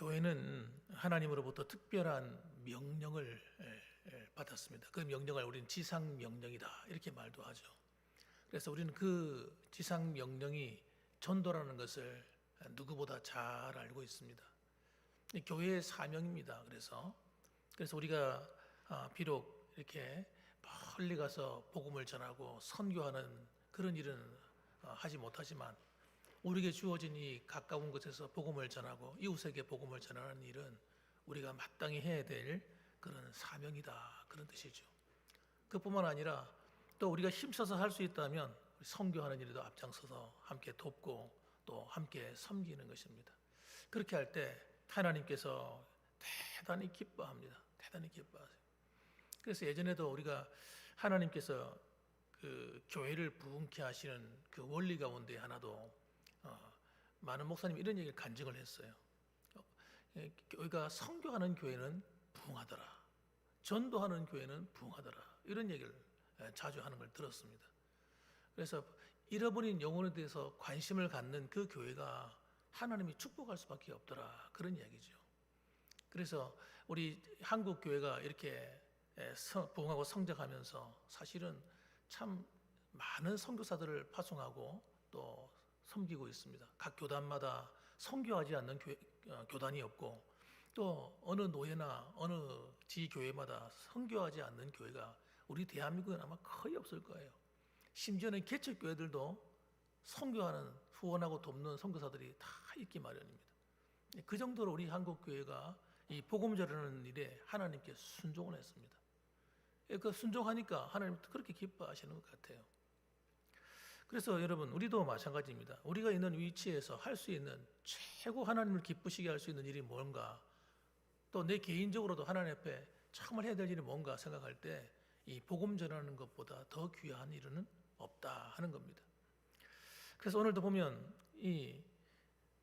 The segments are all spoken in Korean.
교회는 하나님으로부터 특별한 명령을 받았습니다. 그 명령을 우리는 지상 명령이다 이렇게 말도 하죠. 그래서 우리는 그 지상 명령이 전도라는 것을 누구보다 잘 알고 있습니다. 교회의 사명입니다. 그래서 우리가 비록 이렇게 멀리 가서 복음을 전하고 선교하는 그런 일은 하지 못하지만 우리에게 주어진 이 가까운 곳에서 복음을 전하고 이웃에게 복음을 전하는 일은 우리가 마땅히 해야 될 그런 사명이다, 그런 뜻이죠. 그뿐만 아니라 또 우리가 힘써서 할 수 있다면 선교하는 일에도 앞장서서 함께 돕고 또 함께 섬기는 것입니다. 그렇게 할 때 하나님께서 대단히 기뻐합니다. 대단히 기뻐하세요. 그래서 예전에도 우리가 하나님께서 그 교회를 부흥케 하시는 그 원리 가운데 하나도 많은 목사님이 이런 얘기를 간증을 했어요. 교회가 선교하는 교회는 부흥하더라, 전도하는 교회는 부흥하더라, 이런 얘기를 자주 하는 걸 들었습니다. 그래서 잃어버린 영혼에 대해서 관심을 갖는 그 교회가 하나님이 축복할 수밖에 없더라, 그런 이야기죠. 그래서 우리 한국 교회가 이렇게 부흥하고 성장하면서 사실은 참 많은 선교사들을 파송하고 또 섬기고 있습니다. 각 교단마다 선교하지 않는 교단이 없고 또 어느 노예나 어느 지교회마다 선교하지 않는 교회가 우리 대한민국은 아마 거의 없을 거예요. 심지어는 개척교회들도 선교하는, 후원하고 돕는 선교사들이 다 있기 마련입니다. 그 정도로 우리 한국교회가 이 복음 전하는 일에 하나님께 순종을 했습니다. 그 순종하니까 하나님 그렇게 기뻐하시는 것 같아요. 그래서 여러분, 우리도 마찬가지입니다. 우리가 있는 위치에서 할 수 있는 최고 하나님을 기쁘시게 할 수 있는 일이 뭔가, 또 내 개인적으로도 하나님 앞에 정말 해야 될 일이 뭔가 생각할 때 이 복음 전하는 것보다 더 귀한 일은 없다 하는 겁니다. 그래서 오늘도 보면 이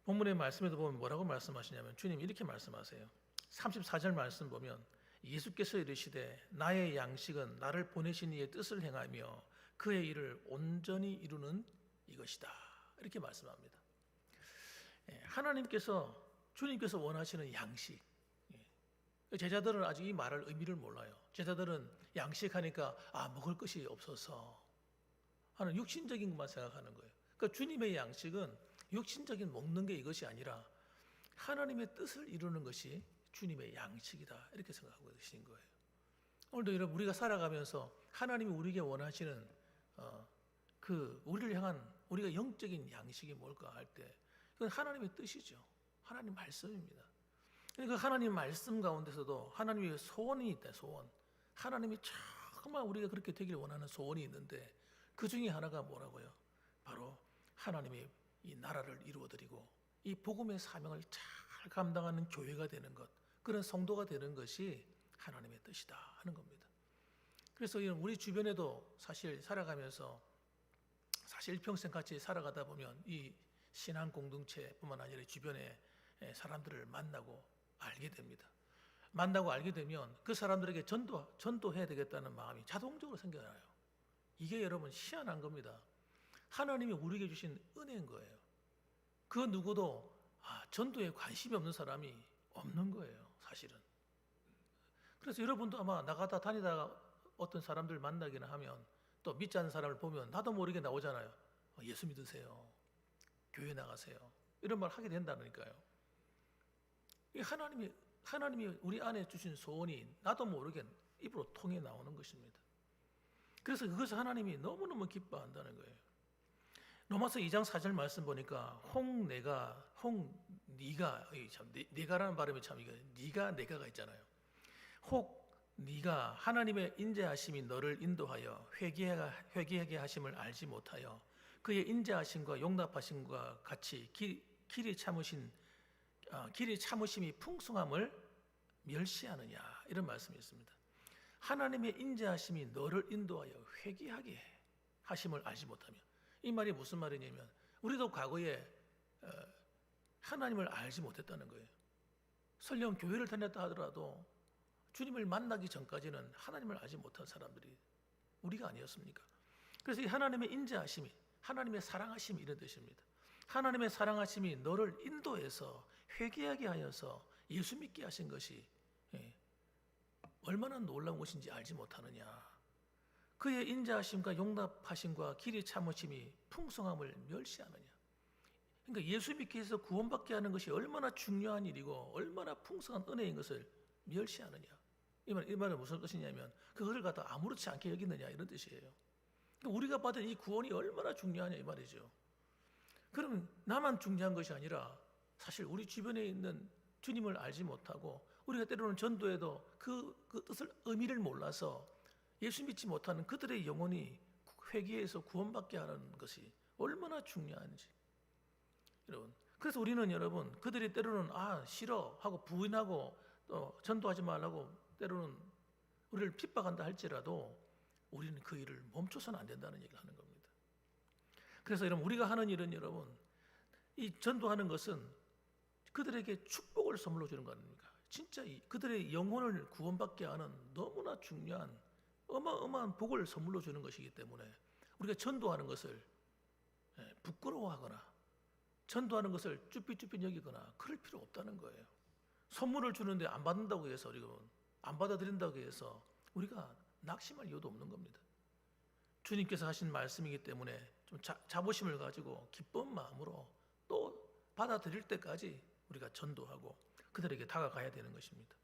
본문의 말씀에도 보면 뭐라고 말씀하시냐면 주님이 이렇게 말씀하세요. 34절 말씀 보면 예수께서 이르시되 나의 양식은 나를 보내신 이의 뜻을 행하며 그의 일을 온전히 이루는 이것이다, 이렇게 말씀합니다. 하나님께서, 주님께서 원하시는 양식, 제자들은 아직 이 말을 의미를 몰라요. 제자들은 양식하니까 먹을 것이 없어서 하는 육신적인 것만 생각하는 거예요. 그러니까 주님의 양식은 육신적인 먹는 게 이것이 아니라 하나님의 뜻을 이루는 것이 주님의 양식이다, 이렇게 생각하고 계신 거예요. 오늘도 여러분, 우리가 살아가면서 하나님이 우리에게 원하시는 우리를 향한 우리가 영적인 양식이 뭘까 할 때 그건 하나님의 뜻이죠. 하나님 말씀입니다. 그 하나님 말씀 가운데서도 하나님의 소원이 있다, 소원. 하나님이 정말 우리가 그렇게 되기를 원하는 소원이 있는데 그 중에 하나가 뭐라고요? 바로 하나님의 이 나라를 이루어드리고 이 복음의 사명을 잘 감당하는 교회가 되는 것, 그런 성도가 되는 것이 하나님의 뜻이다 하는 겁니다. 그래서 우리 주변에도 사실 살아가면서 사실 일평생 같이 살아가다 보면 이 신앙 공동체뿐만 아니라 주변의 사람들을 만나고 알게 됩니다. 만나고 알게 되면 그 사람들에게 전도해야 되겠다는 마음이 자동적으로 생겨나요. 이게 여러분 희한한 겁니다. 하나님이 우리에게 주신 은혜인 거예요. 그 누구도 전도에 관심이 없는 사람이 없는 거예요, 사실은. 그래서 여러분도 아마 나가다 다니다가 어떤 사람들 만나기나 하면 또 믿지 않는 사람을 보면 나도 모르게 나오잖아요. 예수 믿으세요, 교회 나가세요, 이런 말 하게 된다니까요. 하나님이 우리 안에 주신 소원이 나도 모르게 입으로 통해 나오는 것입니다. 그래서 그것을 하나님이 너무너무 기뻐한다는 거예요. 로마서 2장 4절 말씀 보니까 네가라는 발음이 참 이거 네가 내가가 있잖아요. 혹 네가 하나님의 인자하심이 너를 인도하여 회개하게 하심을 알지 못하여 그의 인자하심과 용납하심과 같이 길이 참으심이 풍성함을 멸시하느냐, 이런 말씀이 있습니다. 하나님의 인자하심이 너를 인도하여 회개하게 하심을 알지 못하며, 이 말이 무슨 말이냐면 우리도 과거에 하나님을 알지 못했다는 거예요. 설령 교회를 다녔다 하더라도 주님을 만나기 전까지는 하나님을 알지 못한 사람들이 우리가 아니었습니까? 그래서 이 하나님의 인자하심이, 하나님의 사랑하심이 이런 뜻입니다. 하나님의 사랑하심이 너를 인도해서 회개하게 하여서 예수 믿게 하신 것이 얼마나 놀라운 것인지 알지 못하느냐. 그의 인자하심과 용납하심과 길이 참으심이 풍성함을 멸시하느냐. 그러니까 예수 믿기 위해서 구원받게 하는 것이 얼마나 중요한 일이고 얼마나 풍성한 은혜인 것을 멸시하느냐. 이 말은 무슨 뜻이냐면 그것을 갖다 아무렇지 않게 여기느냐 이런 뜻이에요. 그러니까 우리가 받은 이 구원이 얼마나 중요하냐 이 말이죠. 그러면 나만 중요한 것이 아니라 사실 우리 주변에 있는 주님을 알지 못하고 우리가 때로는 전도에도 그 뜻을 의미를 몰라서 예수 믿지 못하는 그들의 영혼이 회개해서 구원받게 하는 것이 얼마나 중요한지. 여러분, 그래서 우리는 여러분 그들이 때로는 싫어 하고 부인하고 또 전도하지 말라고 때로는 우리를 핍박한다 할지라도 우리는 그 일을 멈춰서는 안 된다는 얘기를 하는 겁니다. 그래서 여러분 우리가 하는 일은 여러분 이 전도하는 것은 그들에게 축복을 선물로 주는 거 아닙니까? 진짜 그들의 영혼을 구원받게 하는 너무나 중요한 어마어마한 복을 선물로 주는 것이기 때문에 우리가 전도하는 것을 부끄러워하거나 전도하는 것을 쭈삣쭈삣 여기거나 그럴 필요 없다는 거예요. 선물을 주는데 안 받는다고 해서 안 받아들인다고 해서 우리가 낙심할 이유도 없는 겁니다. 주님께서 하신 말씀이기 때문에 좀 자부심을 가지고 기쁜 마음으로 또 받아들일 때까지 우리가 전도하고 그들에게 다가가야 되는 것입니다.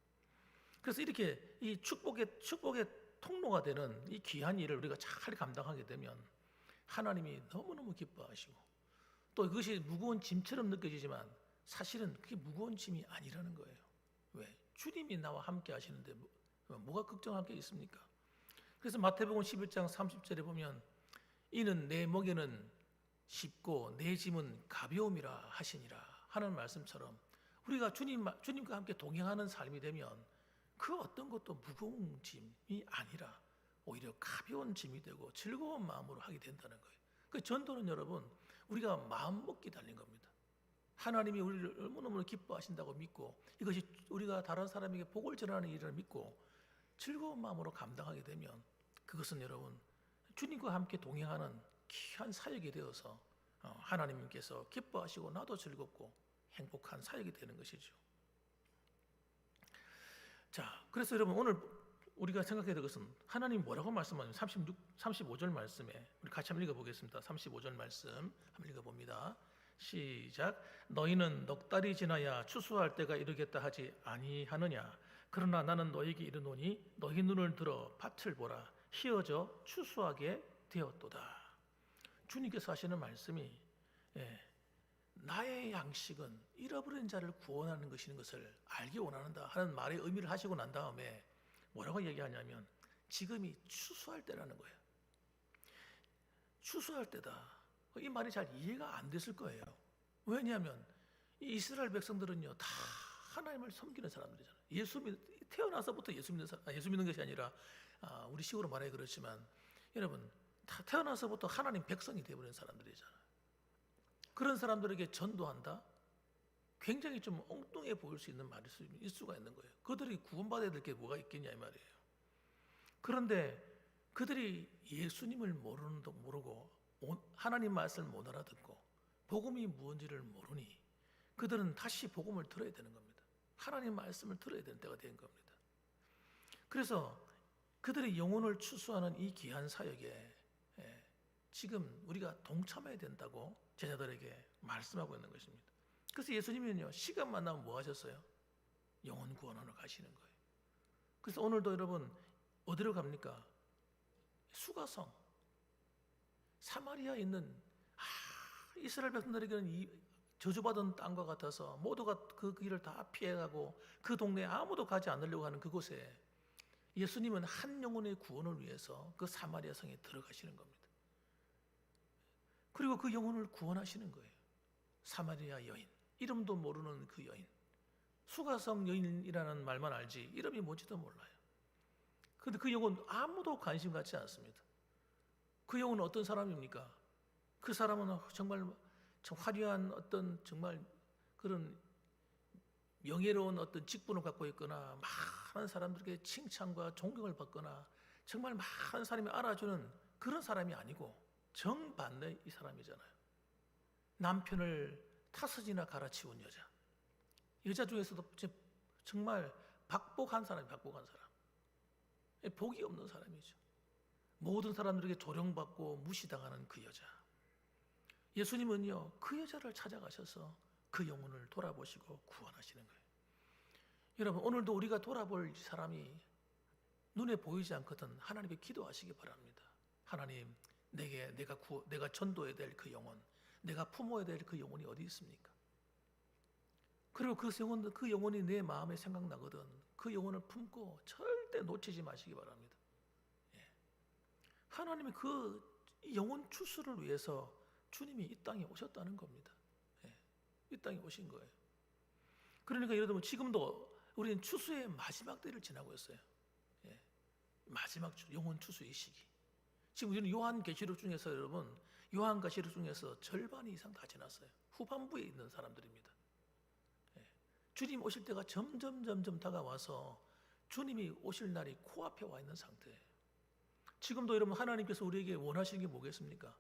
그래서 이렇게 이 축복의 통로가 되는 이 귀한 일을 우리가 잘 감당하게 되면 하나님이 너무너무 기뻐하시고 또 그것이 무거운 짐처럼 느껴지지만 사실은 그게 무거운 짐이 아니라는 거예요. 왜? 주님이 나와 함께 하시는데 뭐가 걱정할 게 있습니까? 그래서 마태복음 11장 30절에 보면 이는 내 목에는 쉽고 내 짐은 가벼움이라 하시니라 하는 말씀처럼 우리가 주님과 함께 동행하는 삶이 되면 그 어떤 것도 무거운 짐이 아니라 오히려 가벼운 짐이 되고 즐거운 마음으로 하게 된다는 거예요. 그 전도는 여러분 우리가 마음 먹기 달린 겁니다. 하나님이 우리를 너무너무 기뻐하신다고 믿고 이것이 우리가 다른 사람에게 복을 전하는 일을 믿고 즐거운 마음으로 감당하게 되면 그것은 여러분 주님과 함께 동행하는 귀한 사역이 되어서 하나님께서 기뻐하시고 나도 즐겁고 행복한 사역이 되는 것이죠. 자, 그래서 여러분 오늘 우리가 생각해야 될 것은 하나님 뭐라고 말씀하냐면 35절 말씀에 우리 같이 한번 읽어보겠습니다. 35절 말씀 한번 읽어봅니다. 시작. 너희는 넉 달이 지나야 추수할 때가 이르겠다 하지 아니하느냐. 그러나 나는 너희에게 이르노니 너희 눈을 들어 밭을 보라. 희어져 추수하게 되었도다. 주님께서 하시는 말씀이 나의 양식은 잃어버린 자를 구원하는 것을 알기 원한다 하는 말의 의미를 하시고 난 다음에 뭐라고 얘기하냐면 지금이 추수할 때라는 거예요. 추수할 때다. 이 말이 잘 이해가 안 됐을 거예요. 왜냐하면 이 이스라엘 백성들은요 다 하나님을 섬기는 사람들이잖아요. 태어나서부터 예수 믿는 것이 아니라 우리 식으로 말해 그렇지만 여러분 다 태어나서부터 하나님 백성이 되어버린 사람들이잖아요. 그런 사람들에게 전도한다? 굉장히 좀 엉뚱해 보일 수 있는 말일 수가 있는 거예요. 그들이 구원받아야 될 게 뭐가 있겠냐 이 말이에요. 그런데 그들이 예수님을 모르고 하나님 말씀을 못 알아듣고 복음이 무엇인지를 모르니 그들은 다시 복음을 들어야 되는 겁니다. 하나님 말씀을 들어야 되는 때가 된 겁니다. 그래서 그들의 영혼을 추수하는 이 귀한 사역에 지금 우리가 동참해야 된다고 제자들에게 말씀하고 있는 것입니다. 그래서 예수님은요 시간만 나면 뭐 하셨어요? 영혼 구원하러 가시는 거예요. 그래서 오늘도 여러분 어디로 갑니까? 수가성 사마리아에 있는 이스라엘 백성들에게는 이 저주받은 땅과 같아서 모두가 그 길을 다 피해가고 그 동네에 아무도 가지 않으려고 하는 그곳에 예수님은 한 영혼의 구원을 위해서 그 사마리아 성에 들어가시는 겁니다. 그리고 그 영혼을 구원하시는 거예요. 사마리아 여인, 이름도 모르는 그 여인, 수가성 여인이라는 말만 알지 이름이 뭔지도 몰라요. 그런데 그 영혼 아무도 관심 갖지 않습니다. 그 영혼은 어떤 사람입니까? 그 사람은 정말 화려한 어떤 정말 그런 명예로운 어떤 직분을 갖고 있거나 많은 사람들에게 칭찬과 존경을 받거나 정말 많은 사람이 알아주는 그런 사람이 아니고 정반대 이 사람이잖아요. 남편을 타서지나 갈아치운 여자, 여자 중에서도 정말 박복한 사람이 박복한 사람. 복이 없는 사람이죠. 모든 사람들에게 조롱받고 무시당하는 그 여자. 예수님은요, 그 여자를 찾아가셔서 그 영혼을 돌아보시고 구원하시는 거예요. 여러분, 오늘도 우리가 돌아볼 사람이 눈에 보이지 않거든 하나님께 기도하시기 바랍니다. 하나님, 내가 전도해야 될 그 영혼, 내가 품어야 될 그 영혼이 어디 있습니까? 그리고 그 영혼이 내 마음에 생각나거든 그 영혼을 품고 절대 놓치지 마시기 바랍니다. 하나님이 그 영혼 추수를 위해서 주님이 이 땅에 오셨다는 겁니다. 이 땅에 오신 거예요. 그러니까 예를 들면 지금도 우리는 추수의 마지막 때를 지나고 있어요. 마지막 영혼 추수의 시기. 지금 우리는 요한계시록 중에서 여러분, 요한계시록 중에서 절반 이상 다 지났어요. 후반부에 있는 사람들입니다. 주님 오실 때가 점점 다가와서 주님이 오실 날이 코앞에 와 있는 상태예요. 지금도 여러분 하나님께서 우리에게 원하시는 게 뭐겠습니까?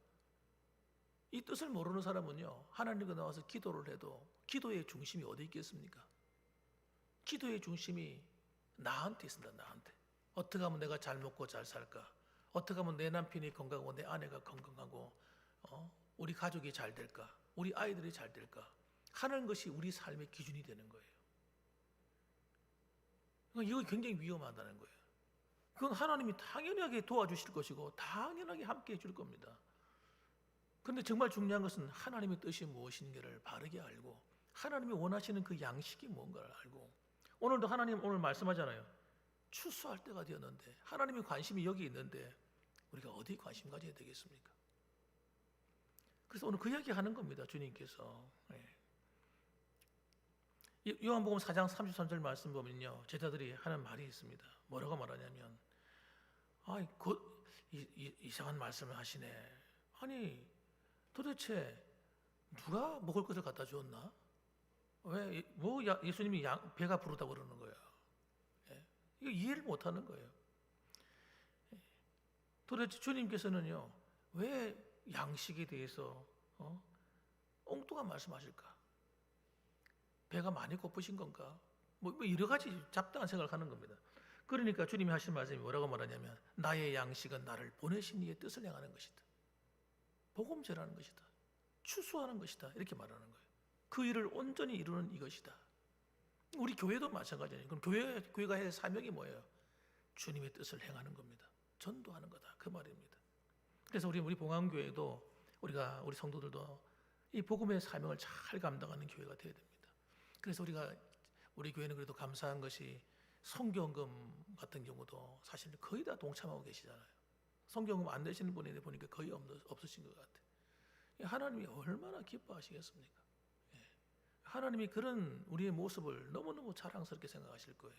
이 뜻을 모르는 사람은요, 하나님께 나와서 기도를 해도 기도의 중심이 어디 있겠습니까? 기도의 중심이 나한테 있습니다. 나한테. 어떻게 하면 내가 잘 먹고 잘 살까? 어떻게 하면 내 남편이 건강하고 내 아내가 건강하고 우리 가족이 잘 될까? 우리 아이들이 잘 될까? 하는 것이 우리 삶의 기준이 되는 거예요. 이거 굉장히 위험하다는 거예요. 그건 하나님이 당연하게 도와주실 것이고 당연하게 함께 해줄 겁니다. 그런데 정말 중요한 것은 하나님의 뜻이 무엇인가를 바르게 알고 하나님이 원하시는 그 양식이 뭔가를 알고, 오늘도 하나님 오늘 말씀하잖아요. 추수할 때가 되었는데 하나님의 관심이 여기 있는데 우리가 어디 관심 가져야 되겠습니까? 그래서 오늘 그 이야기 하는 겁니다. 주님께서. 요한복음 4장 33절 말씀 보면요, 제자들이 하는 말이 있습니다. 뭐라고 말하냐면, 이상한 말씀을 하시네. 아니 도대체 누가 먹을 것을 갖다 주었나? 예수님이 배가 부르다고 그러는 거예요. 이거 이해를 못하는 거예요. 도대체 주님께서는요, 왜 양식에 대해서 엉뚱한 말씀하실까? 배가 많이 고프신 건가? 뭐 여러 가지 잡다한 생각을 하는 겁니다. 그러니까 주님이 하신 말씀이 뭐라고 말하냐면, 나의 양식은 나를 보내신 이의 뜻을 행하는 것이다. 복음 전하는 것이다. 추수하는 것이다. 이렇게 말하는 거예요. 그 일을 온전히 이루는 이것이다. 우리 교회도 마찬가지예요. 그럼 교회가 할 사명이 뭐예요? 주님의 뜻을 행하는 겁니다. 전도하는 거다. 그 말입니다. 그래서 우리 봉안교회도 우리 성도들도 이 복음의 사명을 잘 감당하는 교회가 되어야 됩니다. 그래서 우리 교회는 그래도 감사한 것이 성경금 같은 경우도 사실 거의 다 동참하고 계시잖아요. 성경금 안 내시는 분이 보니까 거의 없으신 것 같아요. 하나님이 얼마나 기뻐하시겠습니까? 하나님이 그런 우리의 모습을 너무너무 자랑스럽게 생각하실 거예요.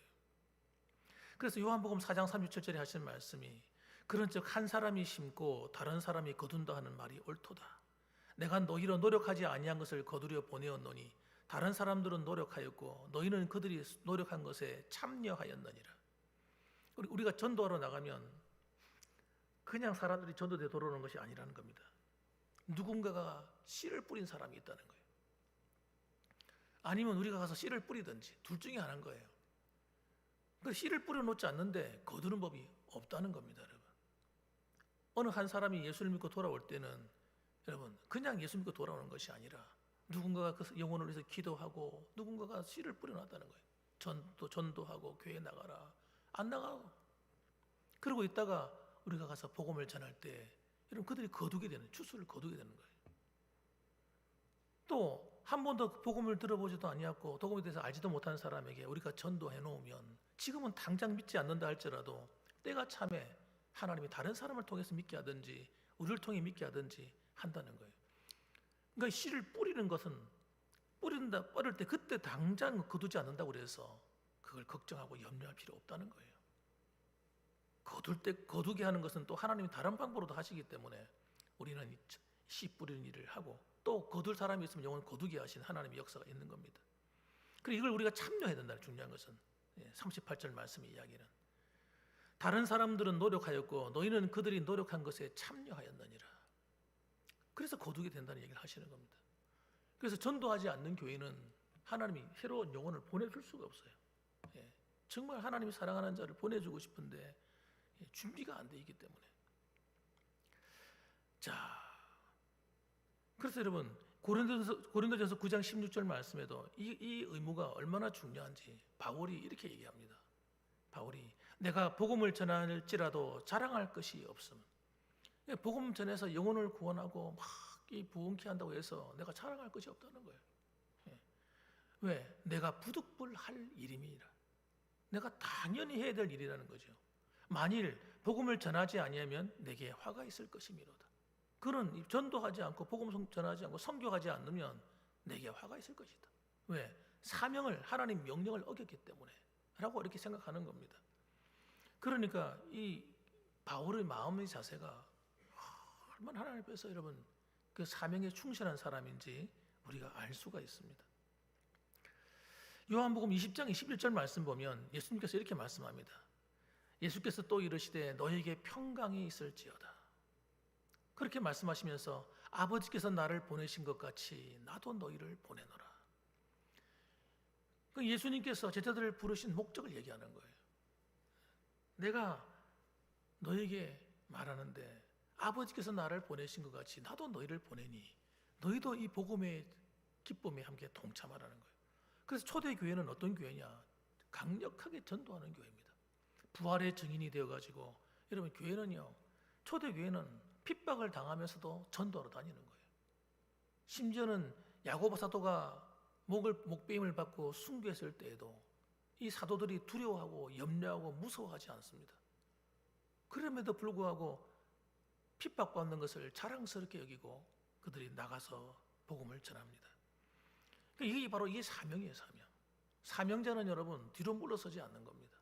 그래서 요한복음 4장 37절에 하신 말씀이, 그런즉 한 사람이 심고 다른 사람이 거둔다 하는 말이 옳도다. 내가 너희로 노력하지 아니한 것을 거두려 보내었노니 다른 사람들은 노력하였고 너희는 그들이 노력한 것에 참여하였느니라. 우리가 전도하러 나가면 그냥 사람들이 전도대 돌아오는 것이 아니라는 겁니다. 누군가가 씨를 뿌린 사람이 있다는 거예요. 아니면 우리가 가서 씨를 뿌리든지 둘 중에 하나인 거예요. 그 씨를 뿌려놓지 않는데 거두는 법이 없다는 겁니다, 여러분. 어느 한 사람이 예수를 믿고 돌아올 때는 여러분 그냥 예수 믿고 돌아오는 것이 아니라 누군가가 그 영혼을 위해서 기도하고 누군가가 씨를 뿌려놨다는 거예요. 전도하고 교회 나가라. 안 나가고. 그러고 있다가 우리가 가서 복음을 전할 때 여러분 그들이 추수를 거두게 되는 거예요. 또 한 번도 복음을 들어보지도 아니하고 복음에 대해서 알지도 못하는 사람에게 우리가 전도해 놓으면 지금은 당장 믿지 않는다 할지라도 때가 참에 하나님이 다른 사람을 통해서 믿게 하든지 우리를 통해 믿게 하든지 한다는 거예요. 그러니까 씨를 뿌리는 것은 뿌릴 때 그때 당장 거두지 않는다고 그래서 그걸 걱정하고 염려할 필요 없다는 거예요. 거두게 하는 것은 또 하나님이 다른 방법으로도 하시기 때문에 우리는 씨 뿌리는 일을 하고 또 거둘 사람이 있으면 영혼을 거두게 하신 하나님의 역사가 있는 겁니다. 그리고 이걸 우리가 참여해야 된다는 중요한 것은 38절 말씀의 이야기는 다른 사람들은 노력하였고 너희는 그들이 노력한 것에 참여하였느니라. 그래서 거두게 된다는 얘기를 하시는 겁니다. 그래서 전도하지 않는 교회는 하나님이 새로운 영혼을 보내줄 수가 없어요. 예, 정말 하나님이 사랑하는 자를 보내주고 싶은데 준비가 안 돼 있기 때문에. 자, 그래서 여러분 고린도전서 9장 16절 말씀에도 이 의무가 얼마나 중요한지 바울이 이렇게 얘기합니다. 바울이 내가 복음을 전할지라도 자랑할 것이 없음. 복음 전해서 영혼을 구원하고 막 이 부흥케 한다고 해서 내가 자랑할 것이 없다는 거예요. 왜? 내가 부득불할 일임이라. 내가 당연히 해야 될 일이라는 거죠. 만일 복음을 전하지 아니하면 내게 화가 있을 것이미로다. 그는 전도하지 않고 복음 전하지 않고 선교하지 않으면 내게 화가 있을 것이다. 왜? 사명을 하나님 명령을 어겼기 때문에 라고 이렇게 생각하는 겁니다. 그러니까 이 바울의 마음의 자세가 얼마나 하나님 앞에서 여러분 그 사명에 충실한 사람인지 우리가 알 수가 있습니다. 요한복음 20장 21절 말씀 보면 예수님께서 이렇게 말씀합니다. 예수께서 또 이르시되 너에게 평강이 있을지어다. 그렇게 말씀하시면서 아버지께서 나를 보내신 것 같이 나도 너희를 보내노라. 예수님께서 제자들을 부르신 목적을 얘기하는 거예요. 내가 너에게 말하는데 아버지께서 나를 보내신 것 같이 나도 너희를 보내니 너희도 이 복음의 기쁨에 함께 동참하라는 거예요. 그래서 초대교회는 어떤 교회냐? 강력하게 전도하는 교회입니다. 부활의 증인이 되어가지고 여러분 교회는요, 초대교회는 핍박을 당하면서도 전도하러 다니는 거예요. 심지어는 야고보 사도가 목배임을 받고 순교했을 때에도 이 사도들이 두려워하고 염려하고 무서워하지 않습니다. 그럼에도 불구하고 핍박받는 것을 자랑스럽게 여기고 그들이 나가서 복음을 전합니다. 이게 바로 이게 사명이에요, 사명. 사명자는 여러분 뒤로 물러서지 않는 겁니다.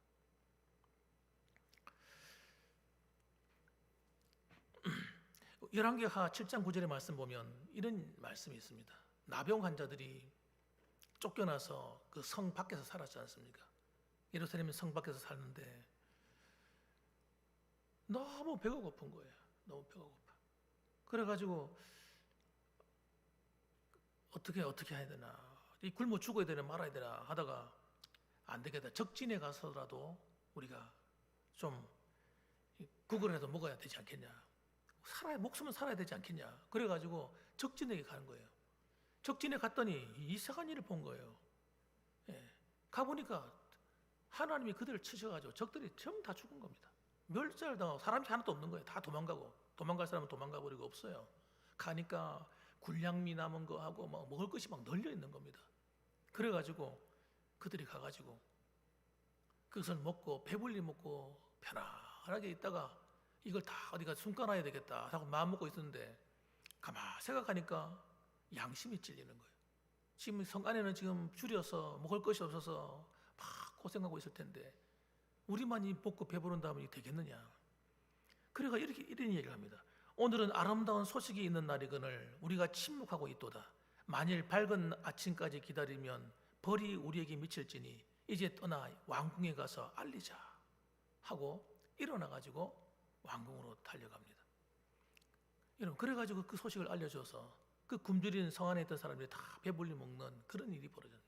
열왕기하 7장 9절의 말씀 보면 이런 말씀이 있습니다. 나병 환자들이 쫓겨나서 그 성 밖에서 살았지 않습니까? 예루살렘 성 밖에서 살는데 너무 배가 고픈 거예요. 너무 배가 고파. 그래가지고 어떻게 해야 되나, 이 굶어 죽어야 되나 말아야 되나 하다가 안 되겠다. 적진에 가서라도 우리가 좀 국을라도 먹어야 되지 않겠냐. 목숨은 살아야 되지 않겠냐. 그래가지고 적진에게 가는 거예요. 적진에 갔더니 이상한 일을 본 거예요. 예. 가보니까 하나님이 그들을 치셔가지고 적들이 전부 다 죽은 겁니다. 멸절을 당하고 사람이 하나도 없는 거예요. 다 도망가고, 도망갈 사람은 도망가 버리고 없어요. 가니까 굴량미 남은 거 하고 막 먹을 것이 막 널려 있는 겁니다. 그래가지고 그들이 가가지고 그것을 먹고 배불리 먹고 편안하게 있다가 이걸 다 어디가 숨가놔야 되겠다 하고 마음 먹고 있었는데 가만 생각하니까 양심이 찔리는 거예요. 지금 성 안에는 지금 줄여서 먹을 것이 없어서 막 고생하고 있을 텐데 우리만 이 먹고 배부른다면 되겠느냐. 그래가 이런 얘기를 합니다. 오늘은 아름다운 소식이 있는 날이거늘 우리가 침묵하고 있도다. 만일 밝은 아침까지 기다리면 벌이 우리에게 미칠지니 이제 떠나 왕궁에 가서 알리자 하고 일어나가지고 왕궁으로 달려갑니다. 여러분, 그래가지고 그 소식을 알려줘서 그 굶주린 성 안에 있던 사람들이 다 배불리 먹는 그런 일이 벌어집니다.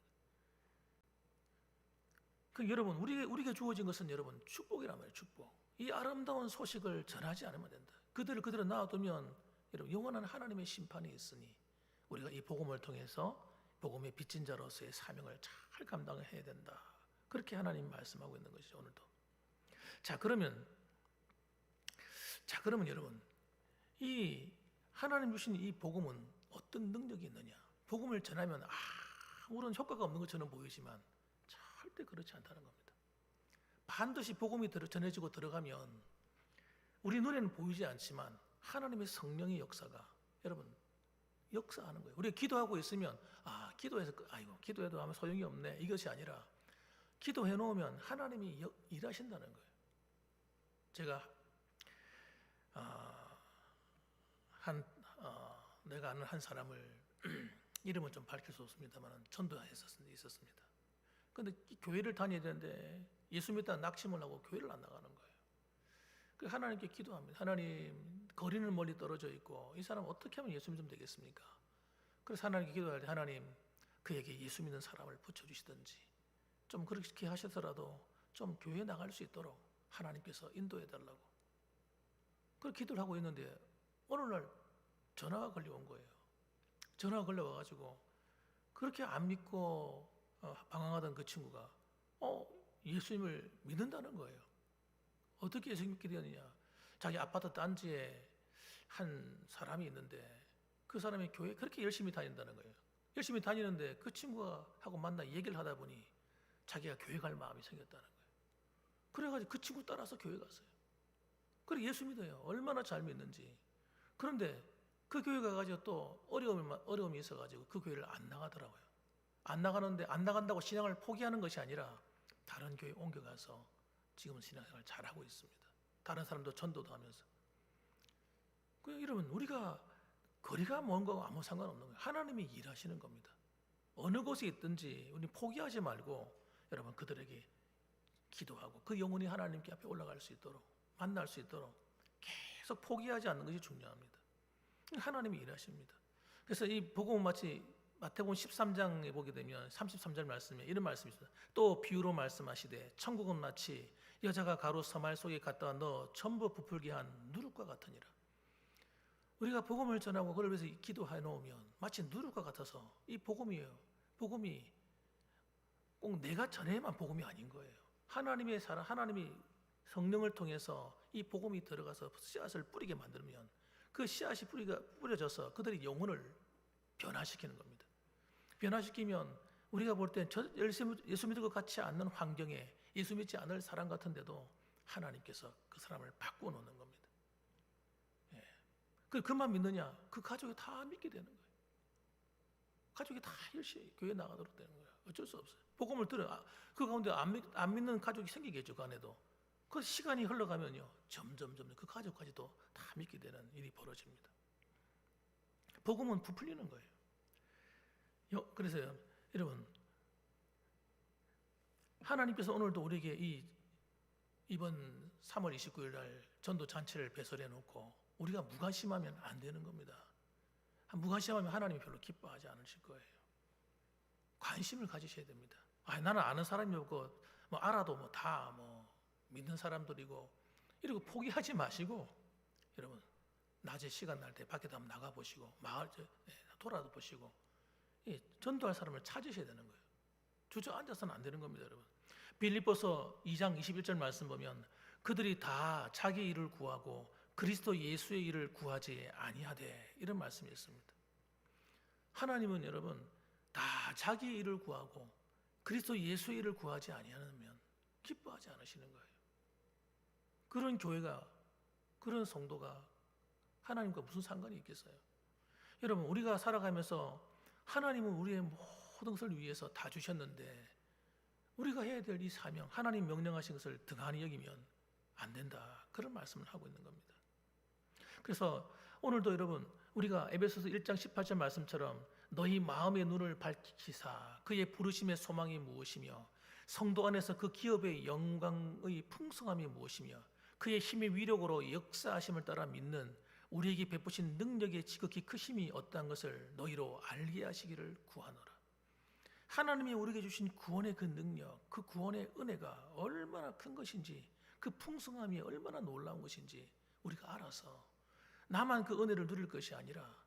여러분, 우리에게 주어진 것은 여러분 축복이란 말이에요. 축복. 이 아름다운 소식을 전하지 않으면 된다. 그들을 그대로 놔두면 여러분 영원한 하나님의 심판이 있으니 우리가 이 복음을 통해서 복음의 빚진 자로서의 사명을 잘 감당해야 된다. 그렇게 하나님 말씀하고 있는 것이죠. 오늘도. 자 그러면 여러분 이 하나님 주신 이 복음은 어떤 능력이 있느냐? 복음을 전하면 아무런 효과가 없는 것처럼 보이지만 절대 그렇지 않다는 겁니다. 반드시 복음이 전해지고 들어가면 우리 눈에는 보이지 않지만 하나님의 성령의 역사가 여러분 역사하는 거예요. 우리가 기도하고 있으면 기도해서 기도해도 아무 소용이 없네 이것이 아니라 기도해 놓으면 하나님이 일하신다는 거예요. 제가 내가 아는 한 사람을 이름은 좀 밝힐 수 없습니다만 전도했었습니다. 그런데 교회를 다녀야 되는데 예수 믿다 낙심을 하고 교회를 안 나가는 거예요. 그 하나님께 기도합니다. 하나님, 거리는 멀리 떨어져 있고 이 사람 어떻게 하면 예수 믿으면 되겠습니까? 그래서 하나님께 기도할 때 하나님, 그에게 예수 믿는 사람을 붙여주시든지 좀 그렇게 하셔서라도 좀 교회에 나갈 수 있도록 하나님께서 인도해 달라고 그렇게 기도를 하고 있는데 어느 날 전화가 걸려온 거예요. 전화가 걸려와가지고 그렇게 안 믿고 방황하던 그 친구가 예수님을 믿는다는 거예요. 어떻게 예수 믿게 되었느냐? 자기 아파트 단지에 한 사람이 있는데 그 사람이 교회 그렇게 열심히 다닌다는 거예요. 열심히 다니는데 그 친구가 하고 만나 얘기를 하다 보니 자기가 교회 갈 마음이 생겼다는 거예요. 그래가지고 그 친구 따라서 교회 갔어요. 그래 예수 믿어요. 얼마나 잘 믿는지. 그런데 그 교회 가가지고 또 어려움이 있어가지고 그 교회를 안 나가더라고요. 안 나가는데 안 나간다고 신앙을 포기하는 것이 아니라 다른 교회 옮겨가서 지금은 신앙생활 잘하고 있습니다. 다른 사람도 전도도 하면서. 여러분 우리가 거리가 먼 거하고 아무 상관없는 거예요. 하나님이 일하시는 겁니다. 어느 곳에 있든지 우리 포기하지 말고 여러분 그들에게 기도하고 그 영혼이 하나님께 앞에 올라갈 수 있도록 만날 수 있도록 계속 포기하지 않는 것이 중요합니다. 하나님이 일하십니다. 그래서 이 복음은 마치 마태복음 13장에 보게 되면 33절 말씀에 이런 말씀이 있습니다. 또 비유로 말씀하시되 천국은 마치 여자가 가루 서말 속에 갖다가 넣어 전부 부풀게 한 누룩과 같으니라. 우리가 복음을 전하고 그걸 위해서 기도해 놓으면 마치 누룩과 같아서 이 복음이에요. 복음이 꼭 내가 전해야만 복음이 아닌 거예요. 하나님이 성령을 통해서 이 복음이 들어가서 씨앗을 뿌리게 만들면 그 씨앗이 뿌려져서 그들의 영혼을 변화시키는 겁니다. 변화시키면 우리가 볼 때 예수 믿을 것 같지 않는 환경에 예수 믿지 않을 사람 같은데도 하나님께서 그 사람을 바꾸어 놓는 겁니다. 그만 믿느냐? 그 가족이 다 믿게 되는 거예요. 가족이 다 열심히 교회 나가도록 되는 거예요. 어쩔 수 없어요. 복음을 그 가운데 안 믿는 가족이 생기겠죠. 그 안에도. 그 시간이 흘러가면요. 점점 그 가족까지도 다 믿게 되는 일이 벌어집니다. 복음은 부풀리는 거예요. 그래서 여러분 하나님께서 오늘도 우리에게 이번 3월 29일 날 전도 잔치를 배설해 놓고 우리가 무관심하면 안 되는 겁니다. 무관심하면 하나님이 별로 기뻐하지 않으실 거예요. 관심을 가지셔야 됩니다. 나는 아는 사람이 없고 알아도 다 믿는 사람들이고 이러고 포기하지 마시고 여러분 낮에 시간 날 때 밖에 한번 나가 보시고 마을 돌아보시고 전도할 사람을 찾으셔야 되는 거예요. 주저앉아서는 안 되는 겁니다, 여러분. 빌립보서 2장 21절 말씀 보면 그들이 다 자기 일을 구하고 그리스도 예수의 일을 구하지 아니하되 이런 말씀이 있습니다. 하나님은 여러분 다 자기 일을 구하고 그리스도 예수의 일을 구하지 아니하면 기뻐하지 않으시는 거예요. 그런 교회가 그런 성도가 하나님과 무슨 상관이 있겠어요? 여러분 우리가 살아가면서 하나님은 우리의 모든 것을 위해서 다 주셨는데 우리가 해야 될 이 사명 하나님 명령하신 것을 등한히 여기면 안 된다. 그런 말씀을 하고 있는 겁니다. 그래서 오늘도 여러분 우리가 에베소서 1장 18절 말씀처럼 너희 마음의 눈을 밝히사 그의 부르심의 소망이 무엇이며 성도 안에서 그 기업의 영광의 풍성함이 무엇이며 그의 힘의 위력으로 역사하심을 따라 믿는 우리에게 베푸신 능력의 지극히 크심이 어떠한 것을 너희로 알게 하시기를 구하노라. 하나님이 우리에게 주신 구원의 그 능력, 그 구원의 은혜가 얼마나 큰 것인지 그 풍성함이 얼마나 놀라운 것인지 우리가 알아서 나만 그 은혜를 누릴 것이 아니라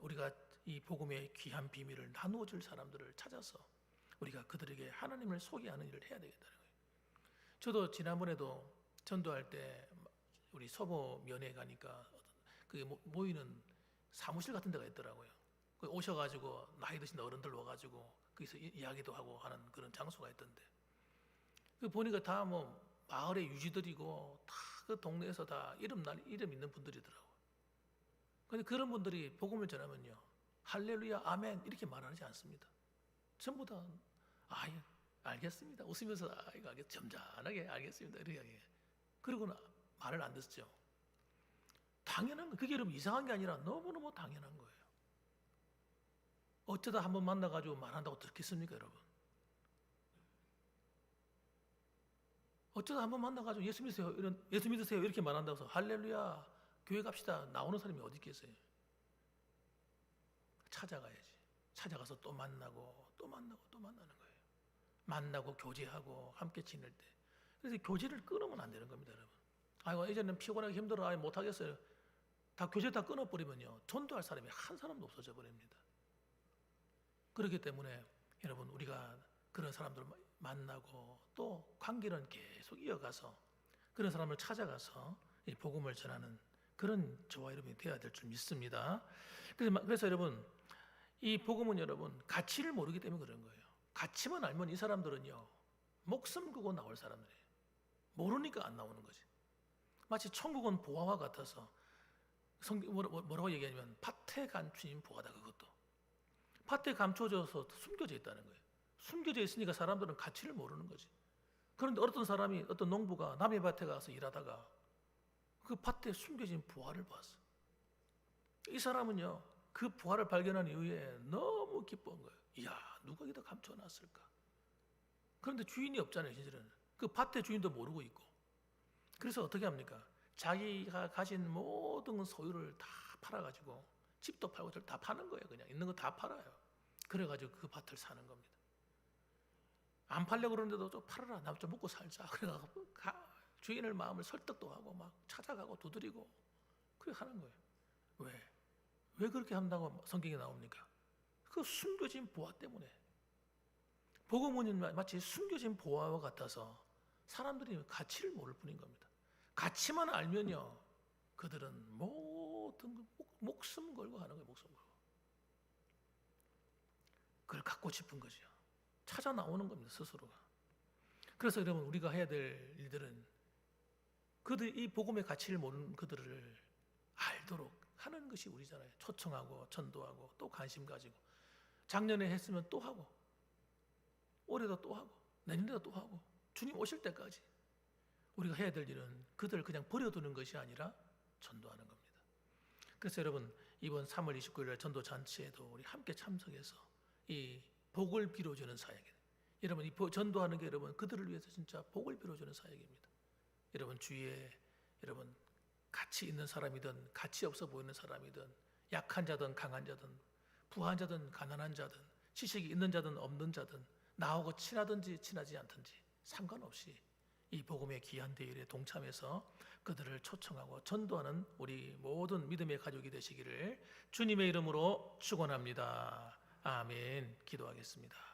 우리가 이 복음의 귀한 비밀을 나누어 줄 사람들을 찾아서 우리가 그들에게 하나님을 소개하는 일을 해야 되겠다는 거예요. 저도 지난번에도 전도할 때 우리 서보면에 가니까 그 모이는 사무실 같은 데가 있더라고요. 오셔가지고 나이 드신 어른들 와가지고 거기서 이야기도 하고 하는 그런 장소가 있던데 보니까 다 마을의 유지들이고 다 그 동네에서 다 이름 있는 분들이더라고요. 그런데 그런 분들이 복음을 전하면요 할렐루야 아멘 이렇게 말하지 않습니다. 전부 다 알겠습니다 웃으면서 이거 점잖하게 알겠습니다 이렇게 그러고는 말을 안 듣죠. 당연한 거예요. 그게 여러분 이상한 게 아니라 너무너무 당연한 거예요. 어쩌다 한번 만나가지고 말한다고 듣겠습니까 여러분? 어쩌다 한번 만나가지고 예수 믿으세요 이렇게 말한다고 해서 할렐루야 교회 갑시다 나오는 사람이 어디 있겠어요? 찾아가야지. 찾아가서 또 만나고 또 만나고 또 만나는 거예요. 만나고 교제하고 함께 지낼 때. 그래서 교제를 끊으면 안 되는 겁니다, 여러분. 아이고 이제는 피곤하게 힘들어, 아이 못 하겠어요. 다 교제 다 끊어버리면요, 전도할 사람이 한 사람도 없어져 버립니다. 그렇기 때문에 여러분, 우리가 그런 사람들을 만나고 또 관계는 계속 이어가서 그런 사람을 찾아가서 이 복음을 전하는 그런 저와 여러분이 되어야 될 줄 믿습니다. 그래서 여러분, 이 복음은 여러분 가치를 모르기 때문에 그런 거예요. 가치만 알면 이 사람들은요, 목숨 걸고 나올 사람들이에요. 모르니까 안 나오는 거지. 마치 천국은 보화와 같아서 뭐라고 얘기하냐면 밭에 감추인 보화다. 그것도 밭에 감춰져서 숨겨져 있다는 거예요. 숨겨져 있으니까 사람들은 가치를 모르는 거지. 그런데 어떤 사람이, 어떤 농부가 남의 밭에 가서 일하다가 그 밭에 숨겨진 보화를 봤어. 이 사람은요, 그 보화를 발견한 이후에 너무 기뻐한 거예요. 이야, 누가 여기다 감춰놨을까? 그런데 주인이 없잖아요, 진실은. 그 밭의 주인도 모르고 있고. 그래서 어떻게 합니까? 자기가 가진 모든 소유를 다 팔아가지고, 집도 팔고 다 파는 거예요. 그냥 있는 거 다 팔아요. 그래가지고 그 밭을 사는 겁니다. 안 팔려고 그러는데도 좀 팔아라, 나 좀 먹고 살자. 그래가지고 주인을 마음을 설득도 하고 막 찾아가고 두드리고 그렇게 하는 거예요. 왜 그렇게 한다고 성경에 나옵니까? 그 숨겨진 보화 때문에. 복음은 마치 숨겨진 보화와 같아서 사람들이 가치를 모를 뿐인 겁니다. 가치만 알면요, 그들은 모든 목숨 걸고 하는 거예요. 목숨 걸고. 그걸 갖고 싶은 거죠. 찾아 나오는 겁니다, 스스로가. 그래서 여러분, 우리가 해야 될 일들은 이 복음의 가치를 모르는 그들을 알도록 하는 것이 우리잖아요. 초청하고 전도하고 또 관심 가지고, 작년에 했으면 또 하고, 올해도 또 하고, 내년에도 또 하고, 주님 오실 때까지 우리가 해야 될 일은 그들을 그냥 버려두는 것이 아니라 전도하는 겁니다. 그래서 여러분, 이번 3월 29일 전도 잔치에도 우리 함께 참석해서 이 복을 빌어주는 사역이에요. 여러분, 이 전도하는 게 여러분 그들을 위해서 진짜 복을 빌어주는 사역입니다. 여러분 주위에 여러분 가치 있는 사람이든 가치 없어 보이는 사람이든, 약한 자든 강한 자든, 부한 자든 가난한 자든, 지식이 있는 자든 없는 자든, 나하고 친하든지 친하지 않든지 상관없이 이 복음의 귀한 대일에 동참해서 그들을 초청하고 전도하는 우리 모든 믿음의 가족이 되시기를 주님의 이름으로 축원합니다. 아멘. 기도하겠습니다.